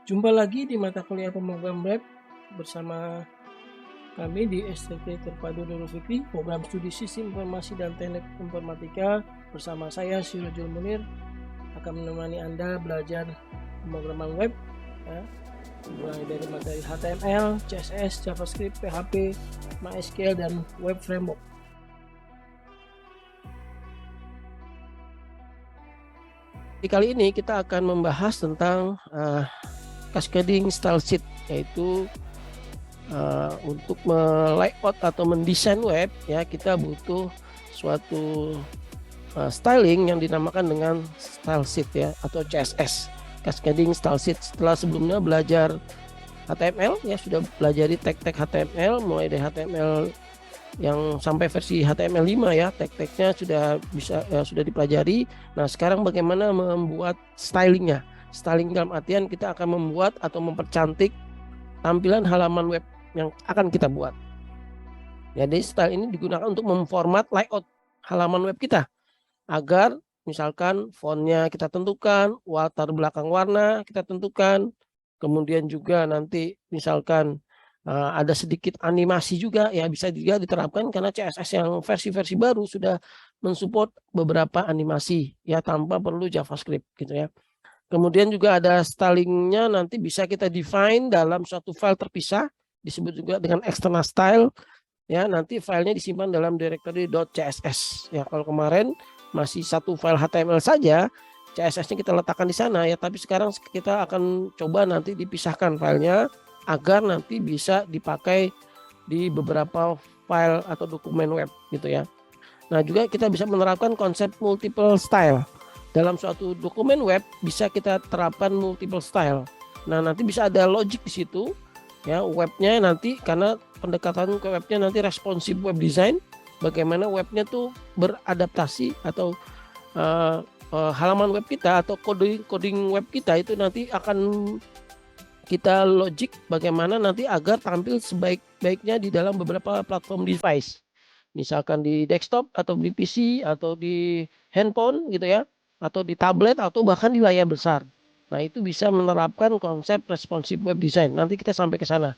Jumpa lagi di mata kuliah pemrograman web bersama kami di STT Terpadu Nurul Fikri, program studi Sistem Informasi dan Teknik Informatika. Bersama saya Sirojul Munir akan menemani Anda belajar pemrograman web, ya, mulai dari materi HTML, CSS, JavaScript, PHP, MySQL, dan Web Framework. Di kali ini kita akan membahas tentang cascading style sheet, yaitu untuk layout atau mendesain web, ya, kita butuh suatu styling yang dinamakan dengan style sheet, ya, atau CSS, cascading style sheet. Setelah sebelumnya belajar HTML, ya, sudah pelajari tag-tag HTML mulai dari HTML yang sampai versi HTML5, ya, tag-tagnya sudah dipelajari. Nah, sekarang bagaimana membuat stylingnya? Styling dalam artian kita akan membuat atau mempercantik tampilan halaman web yang akan kita buat. Jadi style ini digunakan untuk memformat layout halaman web kita agar misalkan fontnya kita tentukan, latar belakang warna kita tentukan, kemudian juga nanti misalkan ada sedikit animasi juga, ya, bisa juga diterapkan karena CSS yang versi-versi baru sudah mensupport beberapa animasi, ya, tanpa perlu JavaScript gitu, ya. Kemudian juga ada stylingnya, nanti bisa kita define dalam suatu file terpisah, disebut juga dengan external style, ya. Nanti filenya disimpan dalam directory .css, ya. Kalau kemarin masih satu file HTML saja, CSS-nya kita letakkan di sana, ya, tapi sekarang kita akan coba nanti dipisahkan filenya agar nanti bisa dipakai di beberapa file atau dokumen web gitu, ya. Nah, juga kita bisa menerapkan konsep multiple style. Dalam suatu dokumen web bisa kita terapkan multiple style. Nah, nanti bisa ada logic di situ, ya, webnya nanti karena pendekatan ke webnya nanti responsive web design, bagaimana webnya tuh beradaptasi atau halaman web kita atau coding web kita itu nanti akan kita logic bagaimana nanti agar tampil sebaik-baiknya di dalam beberapa platform device. Misalkan di desktop atau di PC atau di handphone gitu, ya, atau di tablet atau bahkan di layar besar. Nah, itu bisa menerapkan konsep responsive web design. Nanti kita sampai ke sana,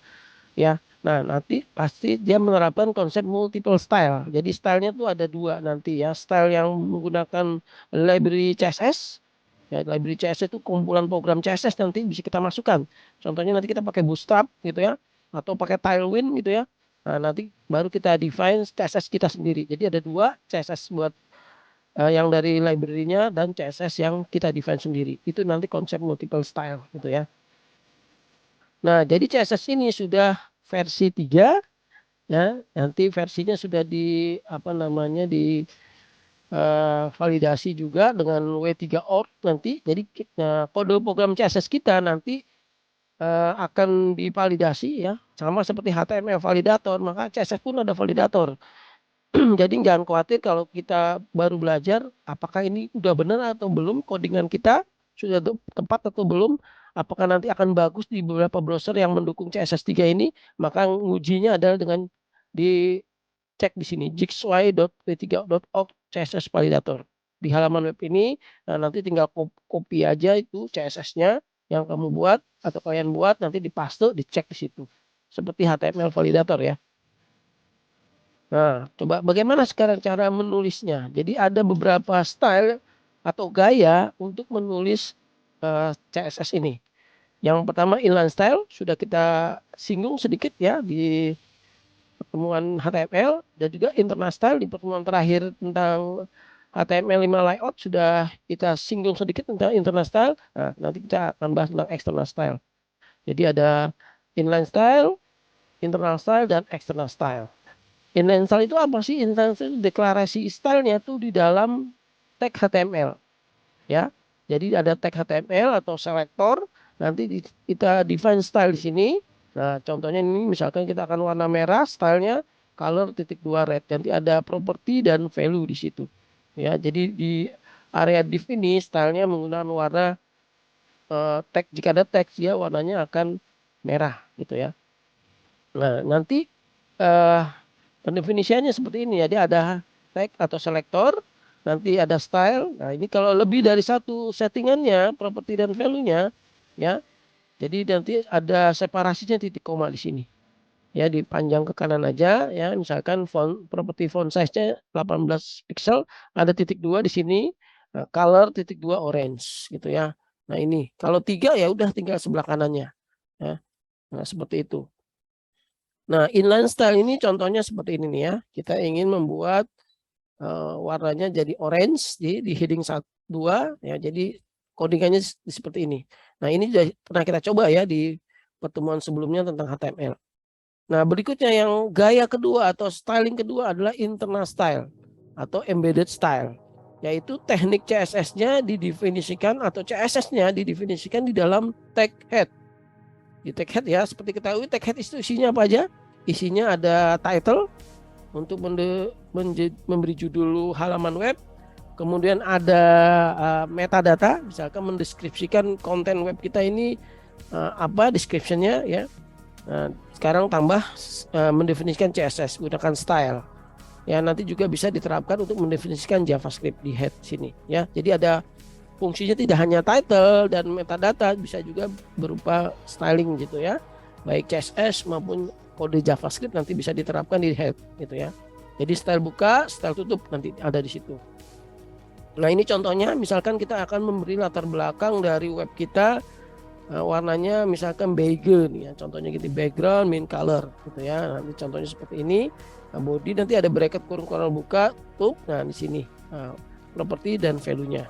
ya. Nah, nanti pasti dia menerapkan konsep multiple style. Jadi stylenya tuh ada dua nanti, ya. Style yang menggunakan library CSS, ya, library CSS itu kumpulan program CSS nanti bisa kita masukkan. Contohnya nanti kita pakai Bootstrap gitu, ya, atau pakai Tailwind gitu, ya. Nah, nanti baru kita define CSS kita sendiri. Jadi ada dua, CSS buat yang dari library-nya dan CSS yang kita define sendiri. Itu nanti konsep multiple style gitu, ya. Nah, jadi CSS ini sudah versi 3, ya. Nanti versinya sudah di di validasi juga dengan W3org nanti. Jadi kode program CSS kita nanti akan divalidasi, ya, sama seperti HTML validator, maka CSS pun ada validator. Jadi jangan khawatir kalau kita baru belajar, apakah ini udah benar atau belum, codingan kita sudah tepat atau belum, apakah nanti akan bagus di beberapa browser yang mendukung CSS3 ini, maka ngujinya adalah dengan dicek di sini jixy.w3.org CSS validator. Di halaman web ini, nah, nanti tinggal copy aja itu CSS-nya yang kamu buat atau kalian buat, nanti dipaste, dicek di situ. Seperti HTML validator, ya. Nah, coba bagaimana sekarang cara menulisnya. Jadi ada beberapa style atau gaya untuk menulis CSS ini. Yang pertama inline style, sudah kita singgung sedikit, ya, di pertemuan HTML, dan juga internal style di pertemuan terakhir tentang HTML5 layout sudah kita singgung sedikit tentang internal style. Nah, nanti kita akan bahas tentang external style. Jadi ada inline style, internal style, dan external style. Inline style itu apa sih? Inline style itu deklarasi stylenya tuh di dalam tag HTML, ya. Jadi ada tag HTML atau selector, nanti kita define style di sini. Nah, contohnya ini misalkan kita akan warna merah, stylenya color .2 red. Nanti ada property dan value di situ, ya. Jadi di area div ini stylenya menggunakan warna tag. Jika ada teks, ya, warnanya akan merah gitu, ya. Nah, nanti pendefinisiannya seperti ini, ya. Dia ada tag atau selector, nanti ada style. Nah, ini kalau lebih dari satu settingannya, properti dan value-nya, ya, Jadi nanti ada separasinya titik koma di sini. Ya, dipanjang ke kanan aja ya. Misalkan properti font size-nya 18 pixel, ada titik 2 di sini. Nah, color titik 2 orange gitu ya. Nah, ini kalau 3 ya udah tinggal sebelah kanannya ya. Nah, seperti itu. Nah, inline style ini contohnya seperti ini nih ya. Kita ingin membuat warnanya jadi orange di heading 2 ya. Jadi codingannya seperti ini. Nah, ini sudah pernah kita coba ya di pertemuan sebelumnya tentang HTML. Nah, berikutnya yang gaya kedua atau styling kedua adalah internal style atau embedded style, yaitu teknik CSS-nya didefinisikan atau CSS-nya didefinisikan di dalam tag head. Di tag head ya, seperti ketahui tag head itu isinya apa aja? Isinya ada title untuk memberi judul halaman web, kemudian ada metadata, misalkan mendeskripsikan konten web kita ini apa description-nya ya. Nah, sekarang tambah mendefinisikan CSS gunakan style. Ya, nanti juga bisa diterapkan untuk mendefinisikan JavaScript di head sini ya. Jadi ada fungsinya tidak hanya title dan metadata, bisa juga berupa styling gitu ya. Baik CSS maupun kode JavaScript nanti bisa diterapkan di head gitu ya. Jadi style buka, style tutup nanti ada di situ. Nah, ini contohnya misalkan kita akan memberi latar belakang dari web kita, warnanya misalkan beige nih ya, contohnya gitu, background main color gitu ya. Nanti contohnya seperti ini. Nah, body nanti ada bracket kurung buka, tutup. Nah, di sini properti dan value-nya.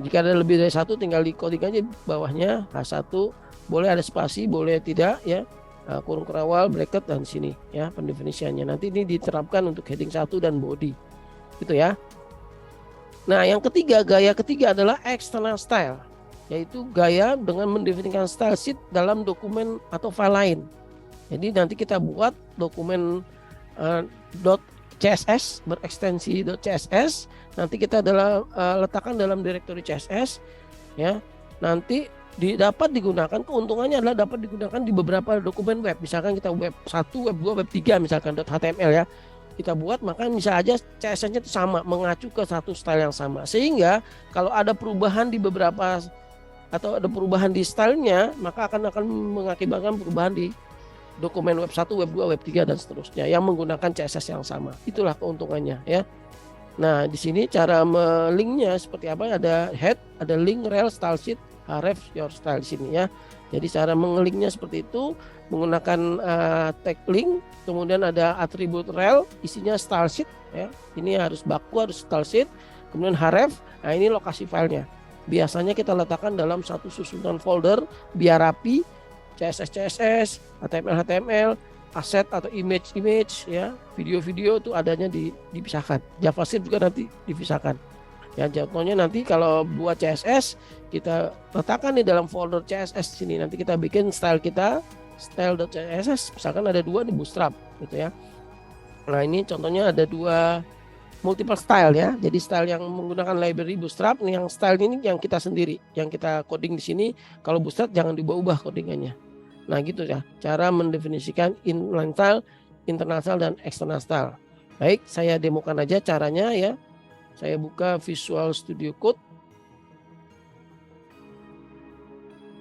Jika ada lebih dari satu tinggal di coding aja bawahnya H1, boleh ada spasi, boleh tidak ya. Kurung kerawal, bracket dan sini ya pendefinisiannya. Nanti ini diterapkan untuk heading 1 dan body. Gitu ya. Nah, yang ketiga, gaya ketiga adalah external style, yaitu gaya dengan mendefinisikan style sheet dalam dokumen atau file lain. Jadi nanti kita buat dokumen .css berekstensi .css, nanti kita letakkan dalam direktori CSS ya. Nanti dapat digunakan, keuntungannya adalah dapat digunakan di beberapa dokumen web. Misalkan kita web 1, web 2, web 3 misalkan .html ya. Kita buat, maka bisa aja CSS-nya itu sama, mengacu ke satu style yang sama. Sehingga kalau ada perubahan di beberapa atau ada perubahan di stylenya, maka akan mengakibatkan perubahan di dokumen web 1, web 2, web 3 dan seterusnya yang menggunakan CSS yang sama. Itulah keuntungannya ya. Nah, di sini cara melinknya seperti apa? Ada head, ada link, rel, style sheet, href, your style di sini ya. Jadi cara mengelinknya seperti itu menggunakan tag link, kemudian ada atribut rel, isinya style sheet ya. Ini harus baku, harus style sheet. Kemudian href, nah ini lokasi filenya. Biasanya kita letakkan dalam satu susunan folder biar rapi. CSS, HTML, aset atau image ya, video itu adanya dipisahkan. JavaScript juga nanti dipisahkan. Ya, contohnya nanti kalau buat CSS kita letakkan di dalam folder CSS sini. Nanti kita bikin style kita, style.css, misalkan ada 2 di Bootstrap gitu ya. Nah, ini contohnya ada 2 multiple style ya. Jadi style yang menggunakan library Bootstrap, yang style ini yang kita sendiri, yang kita coding di sini. Kalau Bootstrap jangan diubah-ubah codingannya. Nah, gitu ya, cara mendefinisikan inline style, internal style, dan external style. Baik, saya demokan aja caranya ya. Saya buka Visual Studio Code.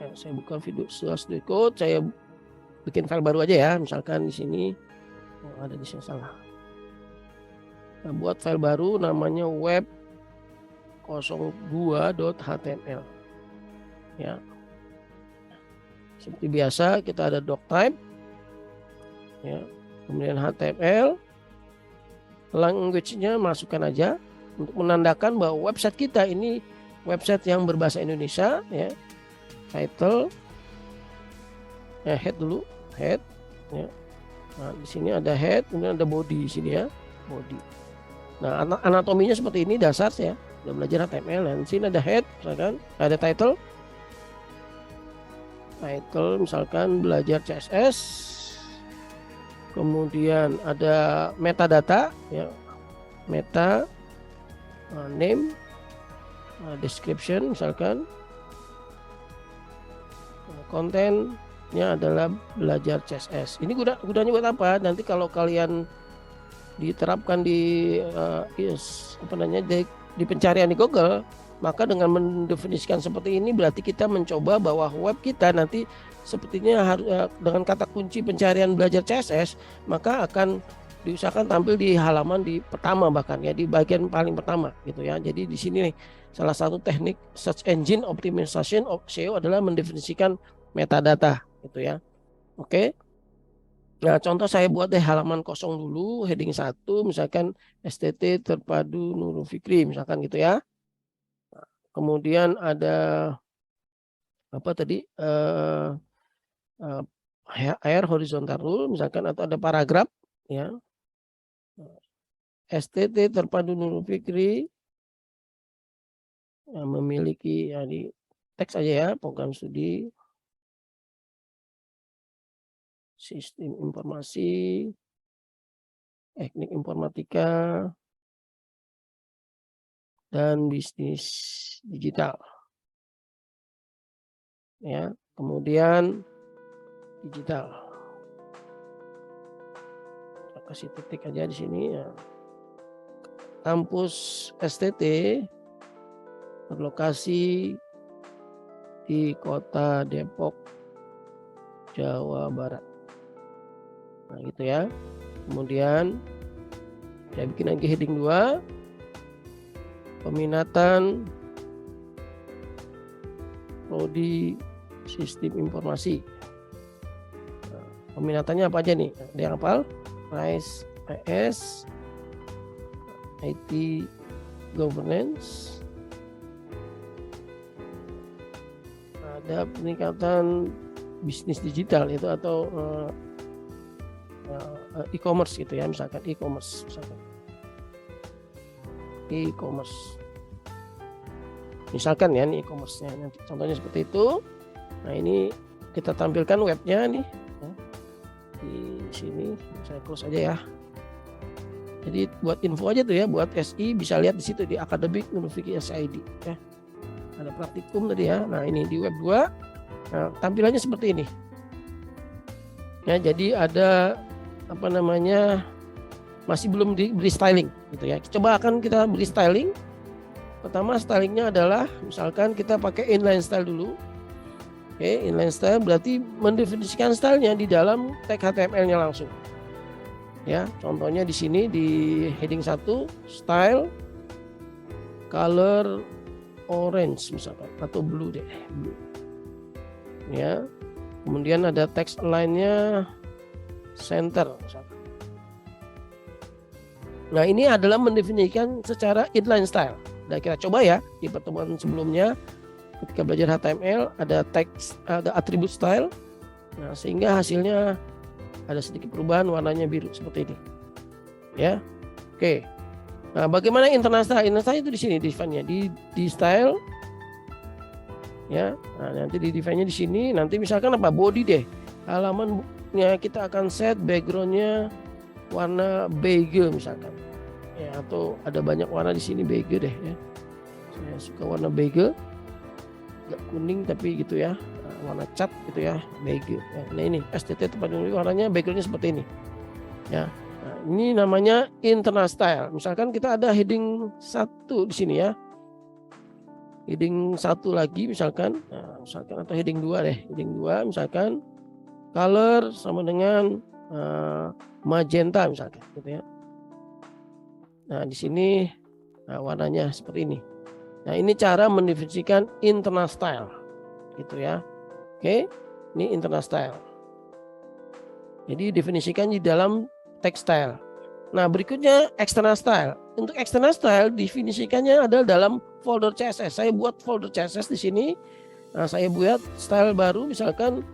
Ya, saya buka Visual Studio Code, saya bikin file baru aja ya. Misalkan di sini, ada di sini salah. Nah, buat file baru namanya web02.html. Ya. Seperti biasa kita ada doctype ya, kemudian HTML, language-nya masukkan aja untuk menandakan bahwa website kita ini website yang berbahasa Indonesia ya. Title head dulu, head ya. Nah, di sini ada head, kemudian ada body di sini ya, body. Nah, anatominya seperti ini dasar ya, sudah belajar HTML. Dan di sini ada head, misalkan ada title misalkan belajar CSS, kemudian ada metadata ya, meta name, description misalkan, kontennya adalah belajar CSS. Ini gunanya buat apa? Nanti kalau kalian diterapkan di di pencarian di Google, maka dengan mendefinisikan seperti ini berarti kita mencoba bahwa web kita nanti sepertinya harus dengan kata kunci pencarian belajar CSS, maka akan diusahakan tampil di halaman di pertama, bahkan ya di bagian paling pertama gitu ya. Jadi di sini nih salah satu teknik search engine optimization of SEO adalah mendefinisikan metadata gitu ya. Oke. Nah, contoh saya buat deh halaman kosong dulu, heading 1 misalkan STT Terpadu Nurul Fikri misalkan gitu ya. Kemudian ada apa tadi air horizontal rule misalkan, atau ada paragraf ya. STT Terpadu Nurul Fikri yang memiliki ya di teks aja ya, program studi sistem informasi, teknik informatika, dan bisnis digital. Ya, kemudian digital. Kita kasih titik aja di sini ya. Kampus STT berlokasi di Kota Depok, Jawa Barat. Nah, gitu ya. Kemudian saya bikin lagi heading 2. Peminatan prodi sistem informasi. Nah, peminatannya apa aja nih? Ada yang hafal? RISE, PS, IT governance. Ada peningkatan bisnis digital itu atau e-commerce gitu ya, misalkan e-commerce misalkan ya, ini e-commerce-nya nanti contohnya seperti itu. Nah, ini kita tampilkan webnya nih ya. Di sini saya close aja ya. Jadi buat info aja tuh ya, buat SI bisa lihat di situ di Akademik Nurul Fikri SID ya. Ada praktikum tadi ya. Nah, ini di web 2. Nah, tampilannya seperti ini. Ya, jadi ada apa namanya, masih belum diberi styling gitu ya. Coba akan kita beri styling. Pertama stylingnya adalah misalkan kita pakai inline style dulu. Oke, inline style berarti mendefinisikan stylenya di dalam tag HTML-nya langsung. Ya, contohnya di sini di heading 1 style color orange misalkan, atau blue deh, blue. Ya. Kemudian ada text align-nya center misalkan. Nah, ini adalah mendefinisikan secara inline style. Dan kita coba ya di pertemuan sebelumnya ketika belajar HTML ada text, ada atribut style. Nah, sehingga hasilnya ada sedikit perubahan, warnanya biru seperti ini. Ya. Oke. Nah, bagaimana internal style? Internal style itu di sini define-nya di style. Ya. Nah, nanti di define-nya di sini, nanti misalkan apa? Body deh. Halamannya kita akan set background-nya warna beige misalkan. Ya, atau ada banyak warna di sini, beige deh ya. Saya suka warna beige. Enggak kuning tapi gitu ya. Warna cat gitu ya, beige. Nah, ini STT tempat dulu warnanya backgroundnya seperti ini. Ya. Nah, ini namanya internal style. Misalkan kita ada heading 1 di sini ya. Heading 1 lagi misalkan, nah, misalkan atau heading 2 deh. Heading 2 misalkan color sama dengan magenta misalkan gitu ya. Nah, di sini warnanya seperti ini. Nah, ini cara mendefinisikan internal style gitu ya. Oke, ini internal style. Jadi definisikan di dalam text style. Nah, berikutnya external style. Untuk external style definisikannya adalah dalam folder CSS. Saya buat folder CSS di sini. Nah, saya buat style baru misalkan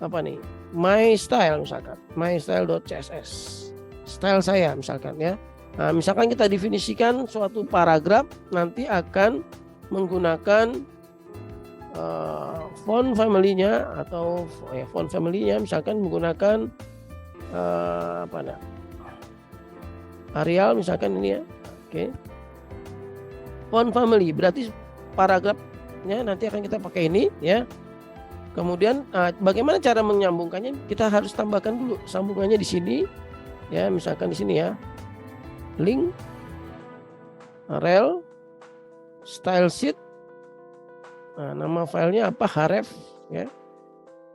apa nih? My style misalkan. mystyle.css. Style saya misalkan ya. Nah, misalkan kita definisikan suatu paragraf nanti akan menggunakan font family-nya atau ya font family-nya misalkan menggunakan apa nah? Arial misalkan ini ya. Oke. Font family berarti paragrafnya nanti akan kita pakai ini ya. Kemudian bagaimana cara menyambungkannya? Kita harus tambahkan dulu sambungannya di sini ya, misalkan di sini ya. Link rel style sheet. Nah, nama filenya apa? Href ya.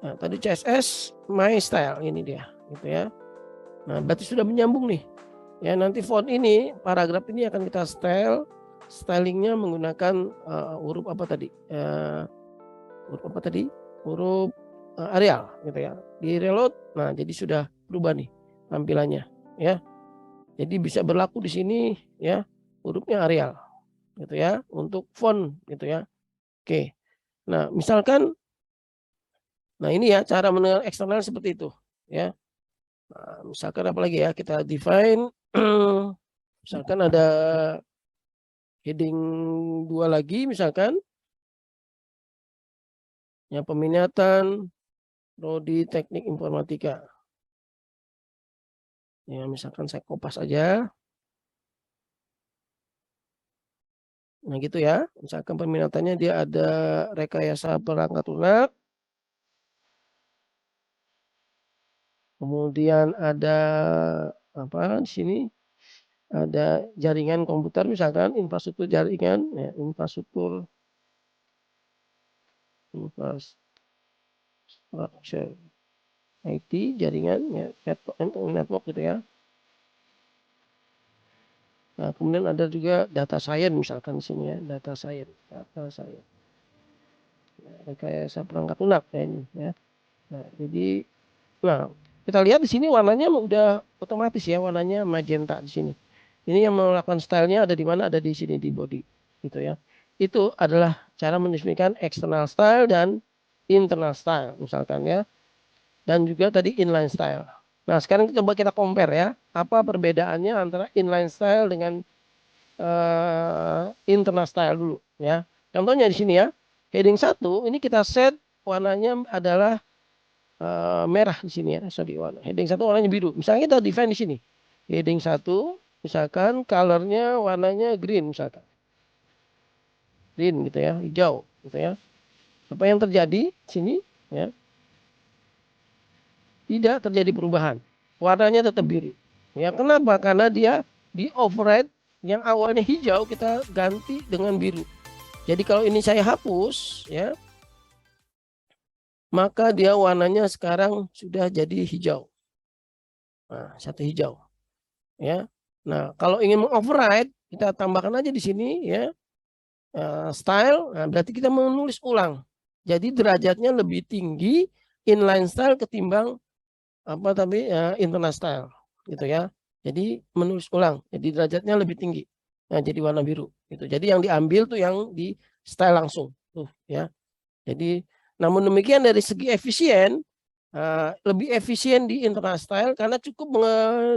Nah, tadi CSS my style ini dia, gitu ya. Nah, berarti sudah menyambung nih. Ya, nanti font ini, paragraf ini akan kita stylingnya menggunakan huruf apa tadi? Huruf apa tadi? Huruf Arial, gitu ya. Di reload, nah jadi sudah berubah nih tampilannya, ya. Jadi bisa berlaku di sini, ya, hurufnya Arial, gitu ya, untuk font, gitu ya. Oke. Nah, misalkan, nah ini ya cara mendengar eksternal seperti itu, ya. Nah, misalkan apalagi ya kita define, misalkan ada heading 2 lagi, misalkan ya peminatan prodi teknik informatika. Ya, misalkan saya kopas aja. Nah, gitu ya. Misalkan peminatannya dia ada rekayasa perangkat lunak, kemudian ada apa di sini? Ada jaringan komputer misalkan infrastruktur jaringan, ya, infrastruktur IT jaringan ya network gitu ya. Nah, kemudian ada juga data science misalkan di sini ya, data science. Nah, rekayasa perangkat lunak ya ini ya. Nah, jadi kita lihat di sini warnanya udah otomatis ya, warnanya magenta di sini. Ini yang melakukan stylenya ada di mana? Ada di sini di body gitu ya. Itu adalah cara mendefinisikan external style dan internal style misalkan ya. Dan juga tadi inline style. Nah, sekarang coba kita compare ya. Apa perbedaannya antara inline style dengan internal style dulu ya. Contohnya di sini ya. Heading 1 ini kita set warnanya adalah merah di sini ya. Sorry, warna. Heading 1 warnanya biru. Misalnya kita define di sini. Heading 1 misalkan colornya warnanya green misalkan. Green gitu ya, hijau gitu ya. Apa yang terjadi di sini ya? Tidak terjadi perubahan. Warnanya tetap biru. Ya, kenapa? Karena dia di override yang awalnya hijau kita ganti dengan biru. Jadi kalau ini saya hapus ya, maka dia warnanya sekarang sudah jadi hijau. Nah, satu hijau ya. Nah, kalau ingin mengoverride kita tambahkan aja di sini ya. Style, nah berarti kita menulis ulang. Jadi derajatnya lebih tinggi inline style ketimbang apa tapi internal style gitu ya. Jadi menulis ulang, jadi derajatnya lebih tinggi. Nah, jadi warna biru gitu. Jadi yang diambil tuh yang di style langsung tuh ya. Jadi namun demikian dari segi efisien lebih efisien di internal style karena cukup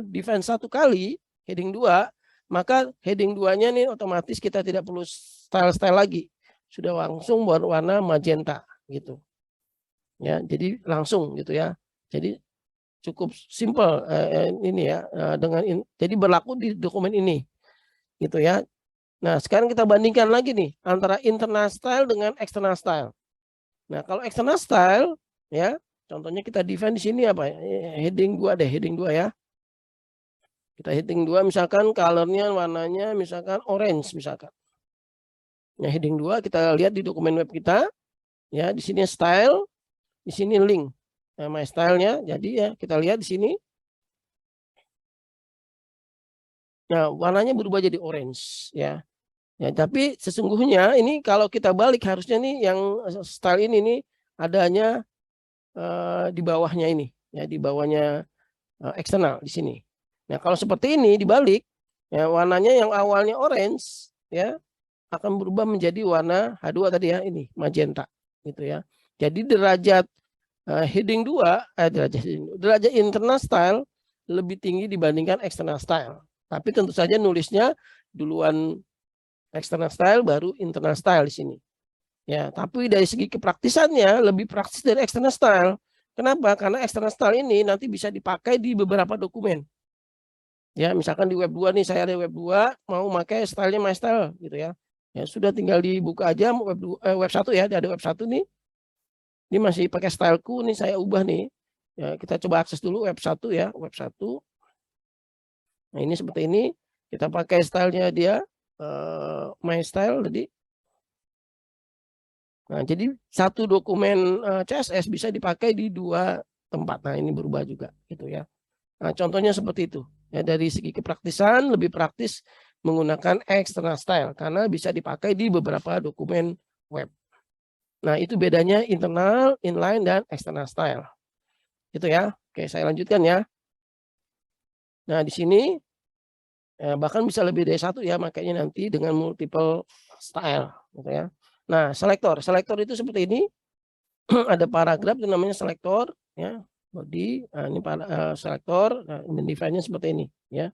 define satu kali heading 2, maka heading 2-nya nih otomatis kita tidak perlu style-style lagi. Sudah langsung berwarna magenta gitu. Ya, jadi langsung gitu ya. Jadi cukup simple ini ya jadi berlaku di dokumen ini gitu ya. Nah, sekarang kita bandingkan lagi nih antara internal style dengan external style. Nah, kalau external style ya, contohnya kita define di sini apa? Heading 2 deh, heading 2 ya. Kita heading 2 misalkan colornya warnanya misalkan orange misalkan. Nah, heading 2 kita lihat di dokumen web kita ya, di sini style, di sini link. Nah, my style-nya jadi ya kita lihat di sini. Nah, warnanya berubah jadi orange ya. Ya, tapi sesungguhnya ini kalau kita balik harusnya nih yang style ini nih adanya di bawahnya ini ya, di bawahnya eksternal di sini. Nah, kalau seperti ini dibalik ya, warnanya yang awalnya orange ya akan berubah menjadi warna H2 tadi ya, ini magenta gitu ya. Jadi derajat heading 2 derajat internal style lebih tinggi dibandingkan external style. Tapi tentu saja nulisnya duluan external style baru internal style di sini. Ya, tapi dari segi kepraktisannya lebih praktis dari external style. Kenapa? Karena external style ini nanti bisa dipakai di beberapa dokumen. Ya, misalkan di web 2 nih, saya ada web 2 mau pakai stylenya my style gitu ya. Ya, sudah tinggal dibuka aja web 1 ya, ada web 1 nih. Ini masih pakai styleku nih, saya ubah nih. Ya, kita coba akses dulu web 1 ya, web 1. Nah, ini seperti ini. Kita pakai stylenya dia my style tadi. Nah, jadi satu dokumen CSS bisa dipakai di dua tempat. Nah, ini berubah juga gitu ya. Nah, contohnya seperti itu. Ya, dari segi kepraktisan lebih praktis menggunakan external style karena bisa dipakai di beberapa dokumen web. Nah, itu bedanya internal, inline, dan external style. Itu ya. Oke, saya lanjutkan ya. Nah, di sini bahkan bisa lebih dari satu ya, makanya nanti dengan multiple style gitu ya. Nah, selektor itu seperti ini. Ada paragraf itu namanya selektor ya, body. Nah, ini selektor. Nah, identifiernya seperti ini ya.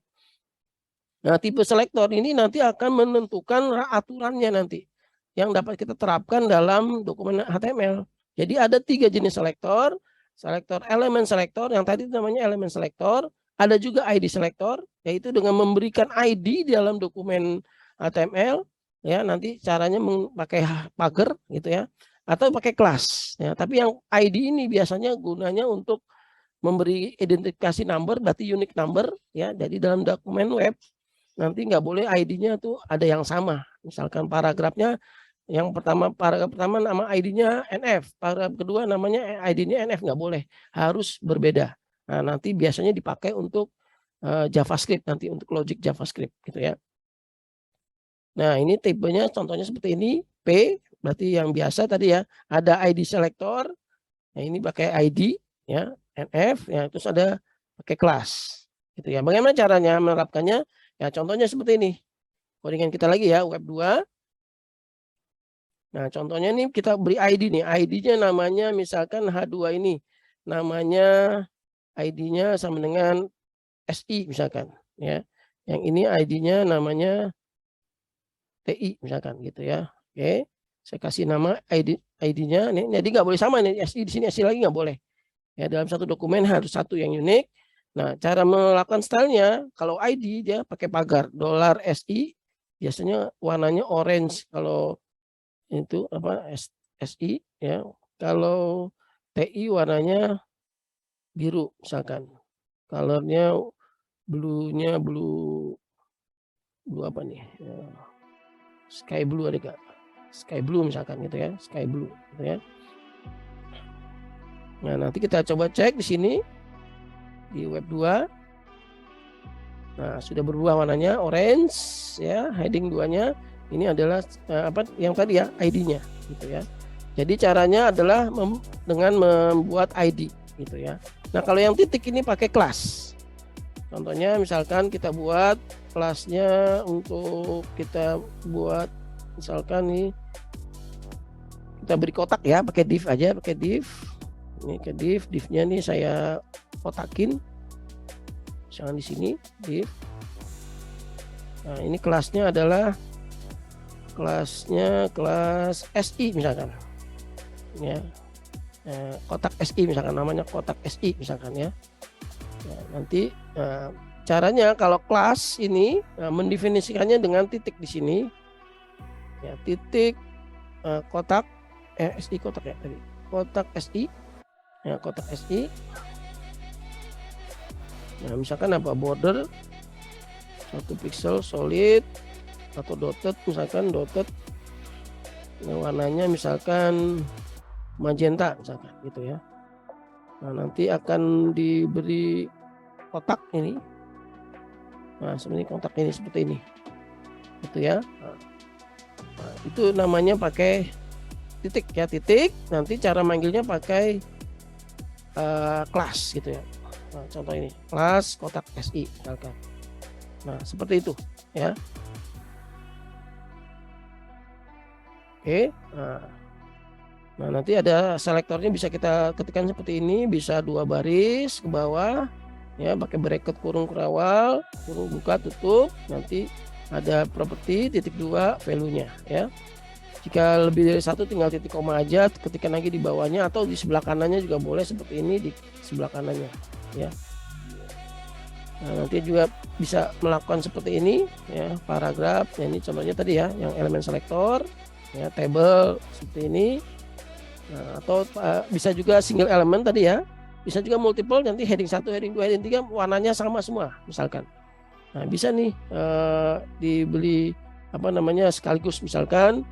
Nah, tipe selektor ini nanti akan menentukan aturannya nanti yang dapat kita terapkan dalam dokumen HTML. Jadi ada 3 jenis selektor. Selektor elemen selektor yang tadi namanya elemen selektor. Ada juga ID selektor, yaitu dengan memberikan ID di dalam dokumen HTML ya, nanti caranya pakai pagar gitu ya, atau pakai kelas ya. Tapi yang ID ini biasanya gunanya untuk memberi identifikasi number, berarti unique number ya. Jadi dalam dokumen web nanti nggak boleh ID-nya tuh ada yang sama. Misalkan paragrafnya yang pertama, paragraf pertama nama ID-nya NF, paragraf kedua namanya ID-nya NF, nggak boleh, harus berbeda. Nah, nanti biasanya dipakai untuk JavaScript, nanti untuk logic JavaScript gitu ya. Nah, ini tipenya contohnya seperti ini. P berarti yang biasa tadi ya, ada ID selector. Nah, ini pakai ID ya, NF ya, terus ada pakai kelas gitu ya. Bagaimana caranya menerapkannya? Ya, contohnya seperti ini. Codingan kita lagi ya, web 2. Nah, contohnya nih kita beri ID nih. ID-nya namanya misalkan H2 ini. Namanya ID-nya sama dengan SI misalkan ya. Yang ini ID-nya namanya TI misalkan gitu ya. Oke. Saya kasih nama ID-nya nih. Jadi nggak boleh sama nih, SI di sini, SI lagi nggak boleh. Ya, dalam satu dokumen harus satu yang unik. Nah, cara melakukan stylenya kalau ID dia pakai pagar $SI, biasanya warnanya orange kalau itu apa SI ya. Kalau TI warnanya biru misalkan. Colornya blue-nya blue apa nih? Ya. Sky blue ada gak? Sky blue misalkan gitu ya, sky blue gitu ya. Nah, nanti kita coba cek di sini di web 2. Nah, sudah berubah warnanya orange ya, heading 2-nya ini adalah apa yang tadi ya, ID-nya gitu ya. Jadi caranya adalah dengan membuat ID gitu ya. Nah, kalau yang titik ini pakai kelas. Contohnya misalkan kita buat kelasnya untuk kita buat misalkan nih kita beri kotak ya, pakai div aja, pakai div. Ini ke div-nya nih saya kotakin. Misalkan di sini div. Nah, ini kelasnya adalah kelas SI misalkan. Ya. Kotak SI misalkan, namanya kotak SI misalkan ya. Nah, nanti caranya kalau kelas ini mendefinisikannya dengan titik di sini. Ya, titik kotak SI kotak ya tadi. Kotak SI. Ya, kotak SI. Nah, misalkan apa border 1 pixel solid atau dotted, misalkan dotted. Nah, warnanya misalkan magenta misalkan gitu ya. Nah, nanti akan diberi kotak ini. Nah, sebenarnya kotak ini seperti ini. Gitu ya. Nah, itu namanya pakai titik ya, titik. Nanti cara manggilnya pakai kelas gitu ya. Nah, contoh ini kelas kotak SI misalkan. Nah, seperti itu ya. Oke. Nah, nanti ada selektornya bisa kita ketikkan seperti ini, bisa 2 baris ke bawah ya, pakai bracket kurung kerawal, kurung buka tutup, nanti ada properti titik 2 value-nya ya. Jika lebih dari 1 tinggal titik koma aja, ketikkan lagi di bawahnya atau di sebelah kanannya juga boleh seperti ini di sebelah kanannya ya. Nah, nanti juga bisa melakukan seperti ini ya, paragraf. Ya, ini contohnya tadi ya, yang elemen selektor ya, table seperti ini. Nah, atau bisa juga single element tadi ya, bisa juga multiple, nanti heading 1, heading 2, heading 3 warnanya sama semua misalkan. Nah, bisa nih dibeli apa namanya sekaligus, misalkan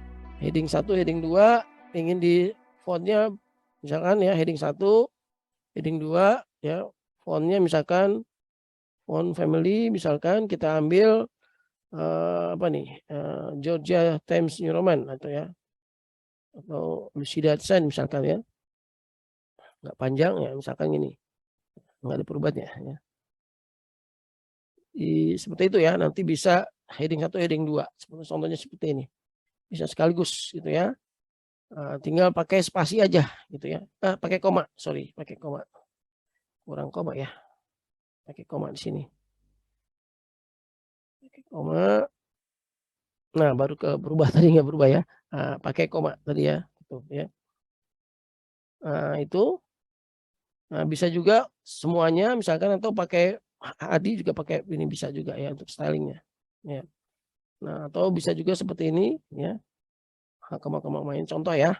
heading 1, heading 2 ingin di fontnya misalkan ya heading 1, heading 2 ya, fontnya misalkan font family, misalkan kita ambil apa nih, Georgia Times New Roman atau ya, atau Lucida Design misalkan ya, nggak panjang ya, misalkan gini, nggak ada perubahannya ya. Seperti itu ya, nanti bisa heading 1, heading 2, contohnya seperti ini. Bisa sekaligus gitu ya, tinggal pakai spasi aja gitu ya, pakai koma, sorry, pakai koma, kurang koma ya, pakai koma di sini, pakai koma. Nah, baru berubah tadi nggak berubah ya, pakai koma tadi ya, gitu ya. Itu, bisa juga semuanya misalkan atau pakai Adi juga pakai ini bisa juga ya untuk stylingnya, ya. Nah, atau bisa juga seperti ini ya, koma-koma main contoh ya.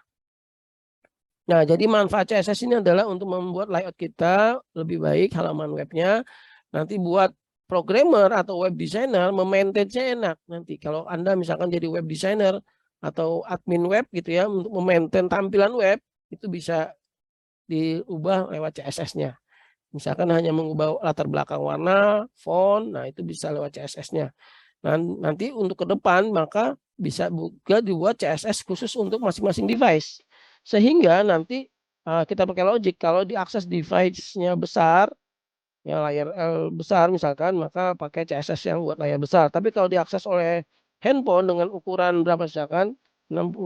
Nah, jadi manfaat CSS ini adalah untuk membuat layout kita lebih baik halaman webnya. Nanti buat programmer atau web designer memaintain-nya enak. Nanti kalau Anda misalkan jadi web designer atau admin web gitu ya, untuk memaintain tampilan web itu bisa diubah lewat CSS-nya. Misalkan hanya mengubah latar belakang warna, font, nah itu bisa lewat CSS-nya. Nah, nanti untuk ke depan maka bisa juga dibuat CSS khusus untuk masing-masing device. Sehingga nanti kita pakai logic kalau diakses device-nya besar, ya layar besar misalkan, maka pakai CSS yang buat layar besar. Tapi kalau diakses oleh handphone dengan ukuran berapa misalkan 6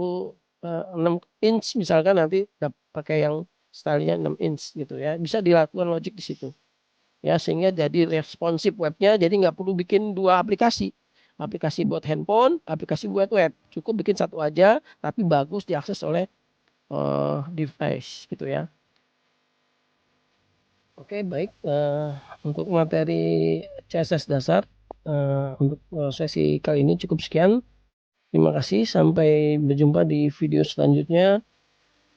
inch misalkan, nanti pakai yang stylenya 6 inch gitu ya. Bisa dilakukan logic di situ. Ya, sehingga jadi responsif webnya, jadi nggak perlu bikin 2 aplikasi. Aplikasi buat handphone, aplikasi buat web. Cukup bikin satu aja, tapi bagus diakses oleh device gitu ya. Oke, baik, untuk materi CSS dasar, untuk sesi kali ini cukup sekian. Terima kasih, sampai berjumpa di video selanjutnya.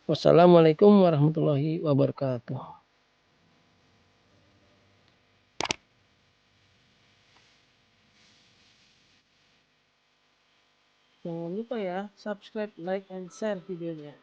Wassalamualaikum warahmatullahi wabarakatuh. Jangan lupa ya, subscribe, like, and share videonya.